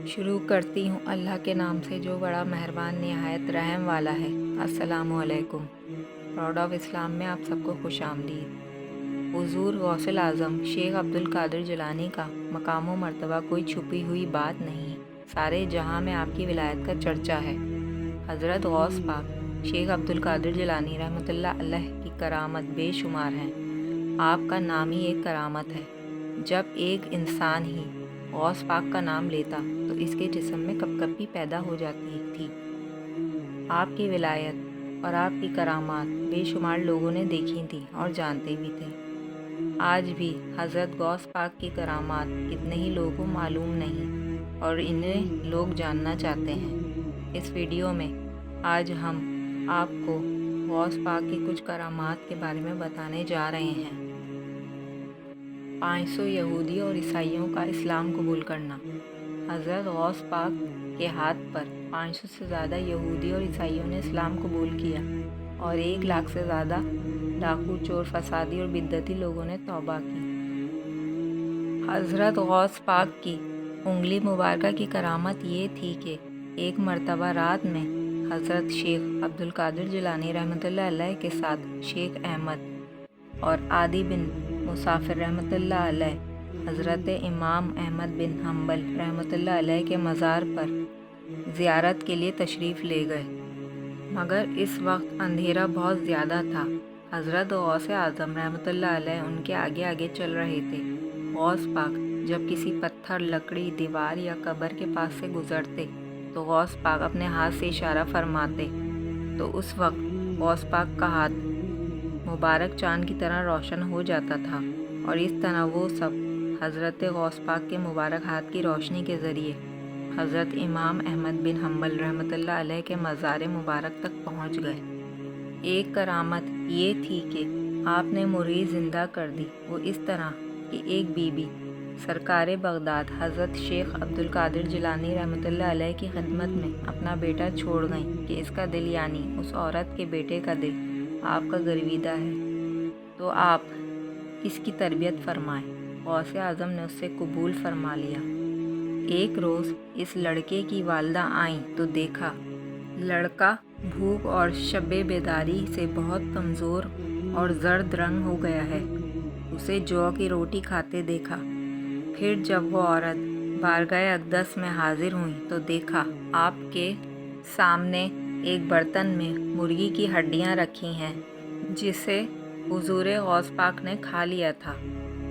شروع کرتی ہوں اللہ کے نام سے جو بڑا مہربان نہایت رحم والا ہے۔ السلام علیکم۔ پراؤڈ آف اسلام میں آپ سب کو خوش آمدید۔ حضور غوث اعظم شیخ عبد القادر جیلانی کا مقام و مرتبہ کوئی چھپی ہوئی بات نہیں، سارے جہاں میں آپ کی ولایت کا چرچا ہے۔ حضرت غوث پاک شیخ عبد القادر جیلانی رحمۃ اللہ علیہ کی کرامت بے شمار ہیں۔ آپ کا نام ہی ایک کرامت ہے۔ جب ایک انسان ہی غوث پاک کا نام لیتا تو اس کے جسم میں کپکپی پیدا ہو جاتی تھی۔ آپ کی ولایت اور آپ کی کرامات بے شمار لوگوں نے دیکھی تھی اور جانتے بھی تھے۔ آج بھی حضرت غوث پاک کی کرامات کتنے ہی لوگوں کو معلوم نہیں اور انہیں لوگ جاننا چاہتے ہیں۔ اس ویڈیو میں آج ہم آپ کو غوث پاک کی کچھ کرامات کے بارے میں بتانے جا رہے ہیں۔ 500 یہودی اور عیسائیوں کا اسلام قبول کرنا۔ حضرت غوث پاک کے ہاتھ پر 500 سے زیادہ یہودی اور عیسائیوں نے اسلام قبول کیا اور 1 لاکھ سے زیادہ ڈاکو، چور، فسادی اور بدعتی لوگوں نے توبہ کی۔ حضرت غوث پاک کی انگلی مبارکہ کی کرامت یہ تھی کہ ایک مرتبہ رات میں حضرت شیخ عبد القادر جیلانی رحمۃ اللہ علیہ کے ساتھ شیخ احمد اور عادی بن مسافر رحمۃ اللہ علیہ حضرت امام احمد بن حنبل رحمۃ اللہ علیہ کے مزار پر زیارت کے لیے تشریف لے گئے، مگر اس وقت اندھیرا بہت زیادہ تھا۔ حضرت غوث اعظم رحمۃ اللہ علیہ ان کے آگے آگے چل رہے تھے۔ غوث پاک جب کسی پتھر، لکڑی، دیوار یا قبر کے پاس سے گزرتے تو غوث پاک اپنے ہاتھ سے اشارہ فرماتے تو اس وقت غوث پاک کا ہاتھ مبارک چاند کی طرح روشن ہو جاتا تھا، اور اس طرح وہ سب حضرت غوث پاک کے مبارک ہاتھ کی روشنی کے ذریعے حضرت امام احمد بن حنبل رحمۃ اللہ علیہ کے مزار مبارک تک پہنچ گئے۔ ایک کرامت یہ تھی کہ آپ نے مرغی زندہ کر دی، وہ اس طرح کہ ایک بی بی سرکار بغداد حضرت شیخ عبد القادر جیلانی رحمۃ اللہ علیہ کی خدمت میں اپنا بیٹا چھوڑ گئیں کہ اس کا دل یعنی اس عورت کے بیٹے کا دل آپ کا گرویدہ ہے، تو آپ اس کی تربیت فرمائیں۔ غوث اعظم نے اس سے قبول فرما لیا۔ ایک روز اس لڑکے کی والدہ آئیں تو دیکھا لڑکا بھوک اور شب بیداری سے بہت کمزور اور زرد رنگ ہو گیا ہے۔ اسے جو کی روٹی کھاتے دیکھا۔ پھر جب وہ عورت بارگاہ اقدس میں حاضر ہوئی تو دیکھا آپ کے سامنے ایک برتن میں مرغی کی ہڈیاں رکھی ہیں جسے حضور غوث پاک نے کھا لیا تھا۔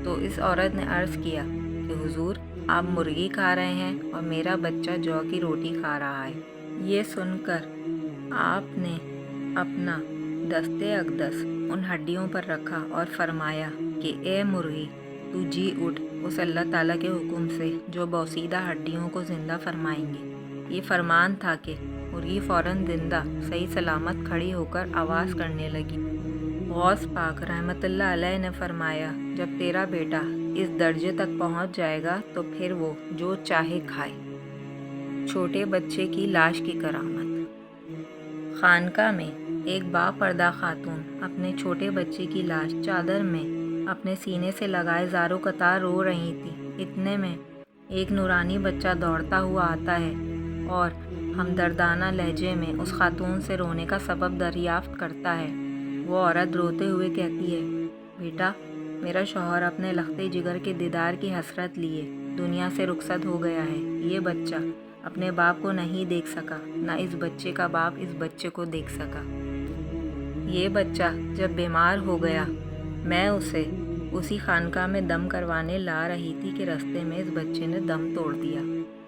تو اس عورت نے عرض کیا کہ حضور، آپ مرغی کھا رہے ہیں اور میرا بچہ جو کی روٹی کھا رہا ہے۔ یہ سن کر آپ نے اپنا دست اقدس ان ہڈیوں پر رکھا اور فرمایا کہ اے مرغی، تو جی اٹھ اس اللہ تعالیٰ کے حکم سے جو بوسیدہ ہڈیوں کو زندہ فرمائیں گے۔ یہ فرمان تھا کہ مرغی فوراً زندہ صحیح سلامت کھڑی ہو کر آواز کرنے لگی۔ غوث پاک رحمۃ اللہ علیہ نے فرمایا، جب تیرا بیٹا اس درجے تک پہنچ جائے گا تو پھر وہ جو چاہے کھائے۔ چھوٹے بچے کی لاش کی کرامت۔ خانقاہ میں ایک با پردہ خاتون اپنے چھوٹے بچے کی لاش چادر میں اپنے سینے سے لگائے زاروں قطار رو رہی تھی۔ اتنے میں ایک نورانی بچہ دوڑتا ہوا آتا ہے اور ہمدردانہ لہجے میں اس خاتون سے رونے کا سبب دریافت کرتا ہے۔ وہ عورت روتے ہوئے کہتی ہے، بیٹا، میرا شوہر اپنے لختے جگر کے دیدار کی حسرت لیے دنیا سے رخصت ہو گیا ہے۔ یہ بچہ اپنے باپ کو نہیں دیکھ سکا، نہ اس بچے کا باپ اس بچے کو دیکھ سکا۔ یہ بچہ جب بیمار ہو گیا، میں اسے اسی خانقاہ میں دم کروانے لا رہی تھی کہ رستے میں اس بچے نے دم توڑ دیا۔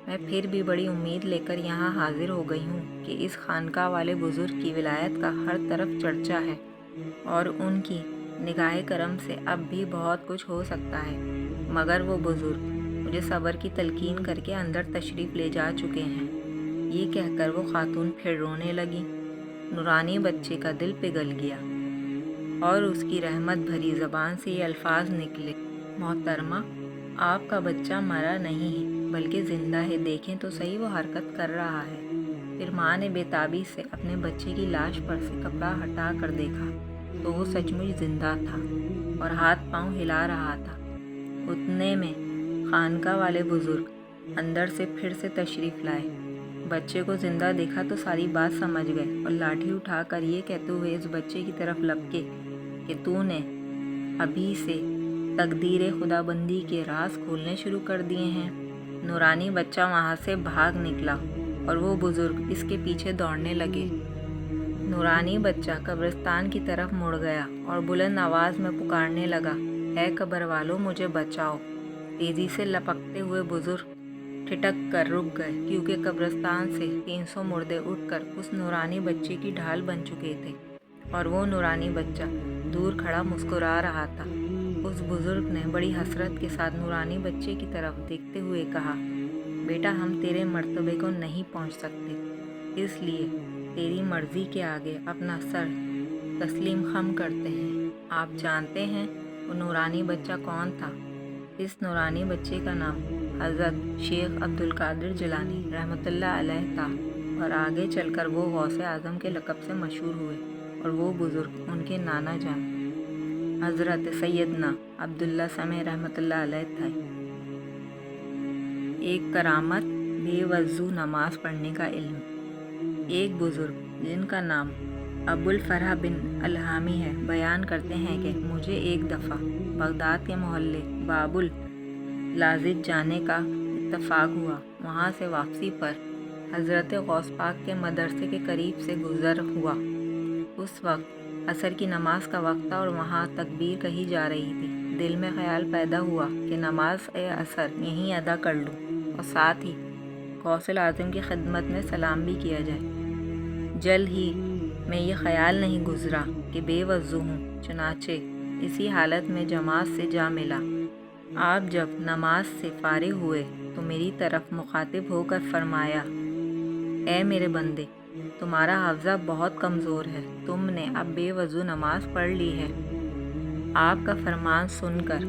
میں پھر بھی بڑی امید لے کر یہاں حاضر ہو گئی ہوں کہ اس خانقاہ والے بزرگ کی ولایت کا ہر طرف چرچا ہے اور ان کی نگاہ کرم سے اب بھی بہت کچھ ہو سکتا ہے، مگر وہ بزرگ مجھے صبر کی تلقین کر کے اندر تشریف لے جا چکے ہیں۔ یہ کہہ کر وہ خاتون پھر رونے لگی۔ نورانی بچے کا دل پگھل گیا اور اس کی رحمت بھری زبان سے یہ الفاظ نکلے، محترمہ، آپ کا بچہ مرا نہیں ہے بلکہ زندہ ہے، دیکھیں تو صحیح وہ حرکت کر رہا ہے۔ پھر ماں نے بے تابی سے اپنے بچے کی لاش پر سے کپڑا ہٹا کر دیکھا تو وہ سچ مچ زندہ تھا اور ہاتھ پاؤں ہلا رہا تھا۔ اتنے میں خانقاہ والے بزرگ اندر سے پھر سے تشریف لائے۔ بچے کو زندہ دیکھا تو ساری بات سمجھ گئے اور لاٹھی اٹھا کر یہ کہتے ہوئے اس بچے کی طرف لپکے کہ تو نے ابھی سے تقدیر خدا بندی کے راز کھولنے شروع کر دیے ہیں۔ نورانی بچہ وہاں سے بھاگ نکلا اور وہ بزرگ اس کے پیچھے دوڑنے لگے۔ نورانی بچہ قبرستان کی طرف مڑ گیا اور بلند آواز میں پکارنے لگا، اے قبر والو مجھے بچاؤ۔ تیزی سے لپکتے ہوئے بزرگ ٹھٹک کر رک گئے کیونکہ قبرستان سے 300 مردے اٹھ کر اس نورانی بچے کی ڈھال بن چکے تھے اور وہ نورانی بچہ دور کھڑا مسکرا رہا تھا۔ اس بزرگ نے بڑی حسرت کے ساتھ نورانی بچے کی طرف دیکھتے ہوئے کہا، بیٹا ہم تیرے مرتبے کو نہیں پہنچ سکتے، اس لیے تیری مرضی کے آگے اپنا سر تسلیم خم کرتے ہیں۔ آپ جانتے ہیں وہ نورانی بچہ کون تھا؟ اس نورانی بچے کا نام حضرت شیخ عبدالقادر جیلانی رحمۃ اللہ علیہ تھا اور آگے چل کر وہ غوث اعظم کے لقب سے مشہور ہوئے اور وہ بزرگ ان کے نانا جان حضرت سیدنا عبداللہ سمع رحمۃ اللہ علیہ تھے۔ ایک کرامت بے وضو نماز پڑھنے کا علم۔ ایک بزرگ جن کا نام ابو الفرح بن الہامی ہے بیان کرتے ہیں کہ مجھے ایک دفعہ بغداد کے محلے باب اللاذق جانے کا اتفاق ہوا۔ وہاں سے واپسی پر حضرت غوث پاک کے مدرسے کے قریب سے گزر ہوا۔ اس وقت عصر کی نماز کا وقت تھا اور وہاں تکبیر کہی جا رہی تھی۔ دل میں خیال پیدا ہوا کہ نماز عصر یہیں ادا کر لوں اور ساتھ ہی غوث اعظم کی خدمت میں سلام بھی کیا جائے۔ جلد ہی میں یہ خیال نہیں گزرا کہ بے وضو ہوں، چنانچہ اسی حالت میں جماعت سے جا ملا۔ آپ جب نماز سے فارغ ہوئے تو میری طرف مخاطب ہو کر فرمایا، اے میرے بندے، تمہارا حافظہ بہت کمزور ہے، تم نے اب بے وضو نماز پڑھ لی ہے۔ آپ کا فرمان سن کر،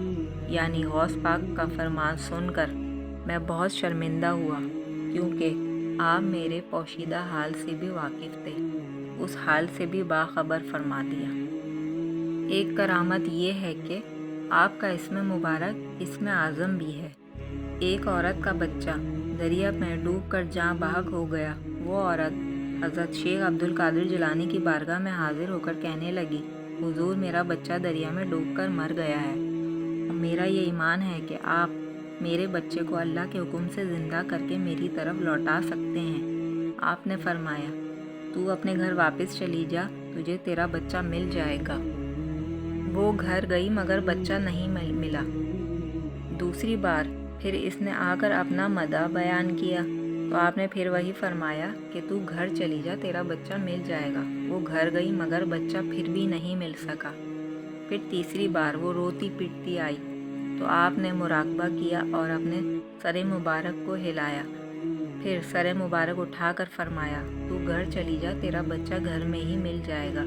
یعنی غوث پاک کا فرمان سن کر میں بہت شرمندہ ہوا، کیونکہ آپ میرے پوشیدہ حال سے بھی واقف تھے، اس حال سے بھی باخبر فرما دیا۔ ایک کرامت یہ ہے کہ آپ کا اسم مبارک اسم اعظم بھی ہے۔ ایک عورت کا بچہ دریا میں ڈوب کر جاں بحق ہو گیا۔ وہ عورت حضرت شیخ عبدالقادر جیلانی کی بارگاہ میں حاضر ہو کر کہنے لگی، حضور میرا بچہ دریا میں ڈوب کر مر گیا ہے اور میرا یہ ایمان ہے کہ آپ میرے بچے کو اللہ کے حکم سے زندہ کر کے میری طرف لوٹا سکتے ہیں۔ آپ نے فرمایا، تو اپنے گھر واپس چلی جا، تجھے تیرا بچہ مل جائے گا۔ وہ گھر گئی مگر بچہ نہیں ملا۔ دوسری بار پھر اس نے آ کر اپنا مدعا بیان کیا تو آپ نے پھر وہی فرمایا کہ تو گھر چلی جا، تیرا بچہ مل جائے گا۔ وہ گھر گئی مگر بچہ پھر بھی نہیں مل سکا۔ پھر تیسری بار وہ روتی پیٹتی آئی تو آپ نے مراقبہ کیا اور اپنے سر مبارک کو ہلایا، پھر سر مبارک اٹھا کر فرمایا، تو گھر چلی جا، تیرا بچہ گھر میں ہی مل جائے گا۔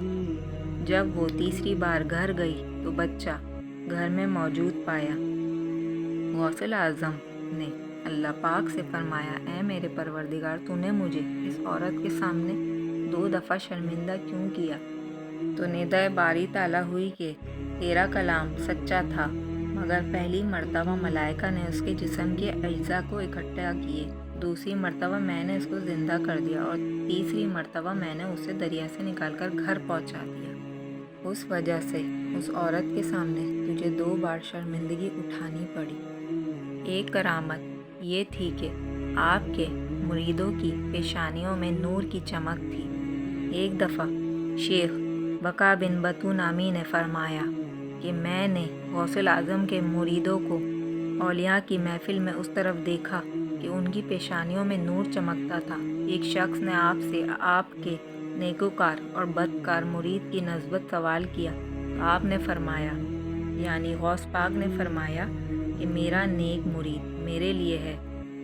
جب وہ تیسری بار گھر گئی تو بچہ گھر میں موجود پایا۔ غوث اعظم نے اللہ پاک سے فرمایا، اے میرے پروردگار، تو نے مجھے اس عورت کے سامنے 2 دفعہ شرمندہ کیوں کیا؟ تو ندائے باری تعالیٰ ہوئی کہ تیرا کلام سچا تھا، مگر پہلی مرتبہ ملائکہ نے اس کے جسم کے اجزاء کو اکٹھا کیے، دوسری مرتبہ میں نے اس کو زندہ کر دیا اور تیسری مرتبہ میں نے اسے دریا سے نکال کر گھر پہنچا دیا۔ اس وجہ سے اس عورت کے سامنے تجھے 2 بار شرمندگی اٹھانی پڑی۔ ایک کرامت یہ تھی کہ آپ کے مریدوں کی پیشانیوں میں نور کی چمک تھی۔ ایک دفعہ شیخ بقا بن بطو نامی نے فرمایا کہ میں نے غوث اعظم کے مریدوں کو اولیاء کی محفل میں اس طرف دیکھا کہ ان کی پیشانیوں میں نور چمکتا تھا۔ ایک شخص نے آپ سے آپ کے نیکوکار اور بدکار مرید کی نسبت سوال کیا تو آپ نے فرمایا، یعنی غوث پاک نے فرمایا کہ میرا نیک مرید میرے لیے ہے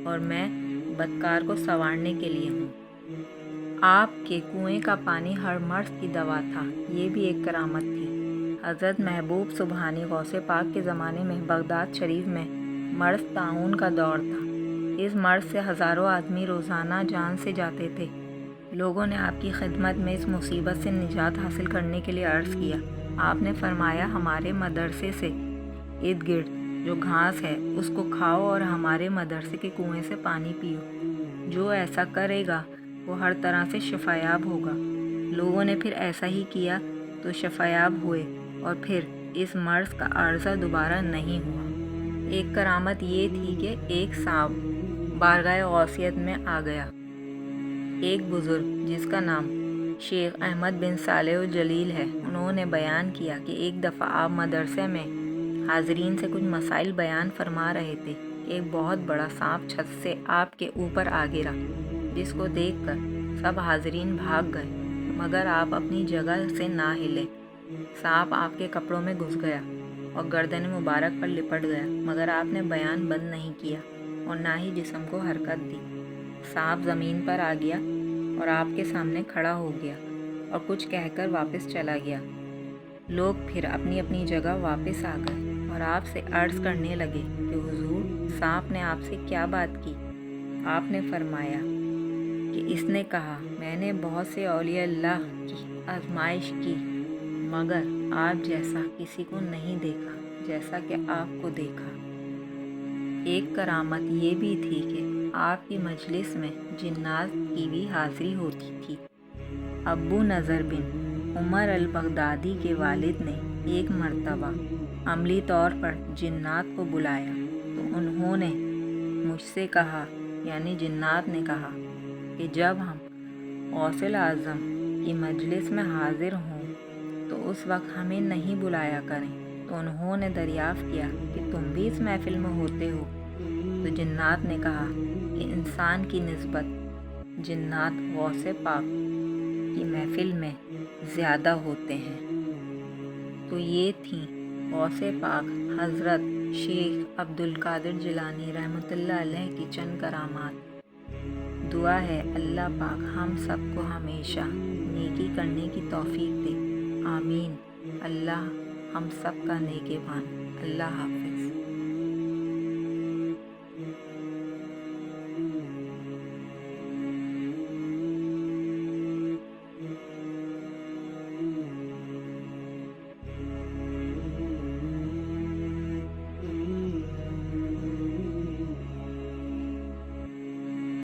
اور میں بدکار کو سنوارنے کے لیے ہوں۔ آپ کے کنویں کا پانی ہر مرض کی دوا تھا، یہ بھی ایک کرامت تھی۔ حضرت محبوب سبحانی غوث پاک کے زمانے میں بغداد شریف میں مرض طاعون کا دور تھا۔ اس مرض سے ہزاروں آدمی روزانہ جان سے جاتے تھے۔ لوگوں نے آپ کی خدمت میں اس مصیبت سے نجات حاصل کرنے کے لیے عرض کیا۔ آپ نے فرمایا، ہمارے مدرسے سے ارد گرد جو گھاس ہے اس کو کھاؤ اور ہمارے مدرسے کے کنویں سے پانی پیو۔ جو ایسا کرے گا وہ ہر طرح سے شفایاب ہوگا۔ لوگوں نے پھر ایسا ہی کیا تو شفایاب ہوئے اور پھر اس مرض کا عارضہ دوبارہ نہیں ہوا۔ ایک کرامت یہ تھی کہ ایک سانپ بارگاہ غوثیت میں آ گیا۔ ایک بزرگ جس کا نام شیخ احمد بن صالح الجلیل ہے، انہوں نے بیان کیا کہ ایک دفعہ آپ مدرسے میں حاضرین سے کچھ مسائل بیان فرما رہے تھے کہ ایک بہت بڑا سانپ چھت سے آپ کے اوپر آ گرا، جس کو دیکھ کر سب حاضرین بھاگ گئے مگر آپ اپنی جگہ سے نہ ہلے۔ سانپ آپ کے کپڑوں میں گھس گیا اور گردن مبارک پر لپٹ گیا مگر آپ نے بیان بند نہیں کیا اور نہ ہی جسم کو حرکت دی۔ سانپ زمین پر آ گیا اور آپ کے سامنے کھڑا ہو گیا اور کچھ کہہ کر واپس چلا گیا۔ لوگ پھر اپنی اپنی جگہ واپس آ گئے اور آپ سے عرض کرنے لگے کہ حضور، سانپ نے آپ سے کیا بات کی؟ آپ نے فرمایا کہ اس نے کہا، میں نے بہت سے اولیاء اللہ کی آزمائش کی مگر آپ جیسا کسی کو نہیں دیکھا جیسا کہ آپ کو دیکھا۔ ایک کرامت یہ بھی تھی کہ آپ کی مجلس میں جنات کی بھی حاضری ہوتی تھی۔ ابو نضر بن عمر البغدادی کے والد نے ایک مرتبہ عملی طور پر جنات کو بلایا تو انہوں نے مجھ سے کہا، یعنی جنات نے کہا کہ جب ہم غوث اعظم کی مجلس میں حاضر ہوں تو اس وقت ہمیں نہیں بلایا کریں۔ تو انہوں نے دریافت کیا کہ تم بھی اس محفل میں ہوتے ہو؟ تو جنات نے کہا کہ انسان کی نسبت جنات غوث پاک کی محفل میں زیادہ ہوتے ہیں۔ تو یہ تھیں غوث پاک حضرت شیخ عبدالقادر جیلانی رحمۃ اللہ علیہ کی چند کرامات۔ دعا ہے اللہ پاک ہم سب کو ہمیشہ نیکی کرنے کی توفیق دے، آمین۔ اللہ ہم سب کا نیگہبان۔ اللہ حافظ۔